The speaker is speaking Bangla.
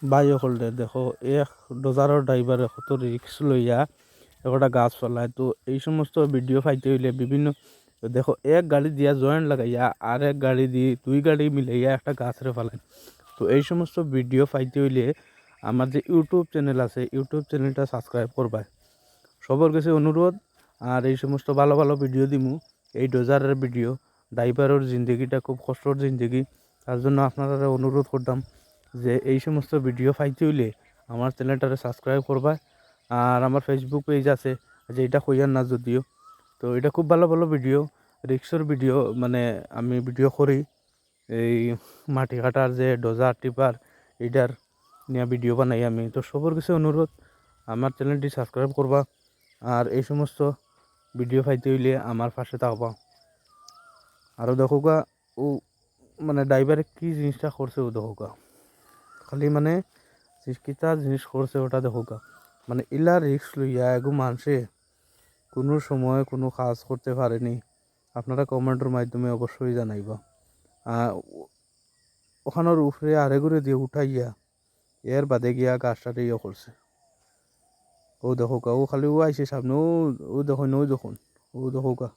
বাই হলদে দেখো এক ডোজারর ড্রাইভারে কত রিক্স লইয়া একটা গাছ ফেলায়। তো এই সমস্ত ভিডিও পাইতে হইলে বিভিন্ন দেখো এক গাড়ি দিয়া জয়েন্ট লাগাইয়া আর এক গাড়ি দিয়ে দুই গাড়ি মিলাইয়া একটা গাছরে ফেলায়। তো এই সমস্ত ভিডিও পাইতে হইলে আমার যে ইউটিউব চ্যানেল আছে ইউটিউব চ্যানেলটা সাবস্ক্রাইব করবা। সবার কাছে অনুরোধ। আর এই সমস্ত ভালো ভালো ভিডিও দিমু, এই ডোজারের ভিডিও, ড্রাইভারের জিন্দগিটা খুব কষ্টর জিন্দগি। তার জন্য আপনারা অনুরোধ করতাম যে এই সমস্ত ভিডিও পাইতে হইলে আমার চ্যানেলটারে সাবস্ক্রাইব করবা। আর আমার ফেসবুক পেজ আছে, যে এটা কইয়ার না যদিও, তো এটা খুব ভালো ভালো ভিডিও, রিক্সর ভিডিও, মানে আমি ভিডিও করি এই মাটি কাটার যে ডোজার টিপার এইটার নিয়ে ভিডিও বানাই আমি। তো সবার কাছে অনুরোধ আমার চ্যানেলটি সাবস্ক্রাইব করবা। আর এই সমস্ত ভিডিও পাইতে হইলে আমার পাশে থাকবা। আরও দেখোগা ও মানে ড্রাইভারে কী জিনিসটা করছে ও দেখোগা, খালি মানে কিতা জিনিস করছে ওটা দেখোগা। মানে ইলা রিক্স লইয়া এগো মানুষে কোনো সময় কোনো কাজ করতে পারেনি। আপনারা কমেন্টের মাধ্যমে অবশ্যই জানাইবা। ওখানোর উপরে আরেগুড়ে দিয়ে উঠাইয়া এর বাদে গিয়া গাছটাতে ইয়ে করছে। ও দেখোগা ও খালি ও আইসে সামনে, ও দেখুন ও দেখুন, ও দেখোগা।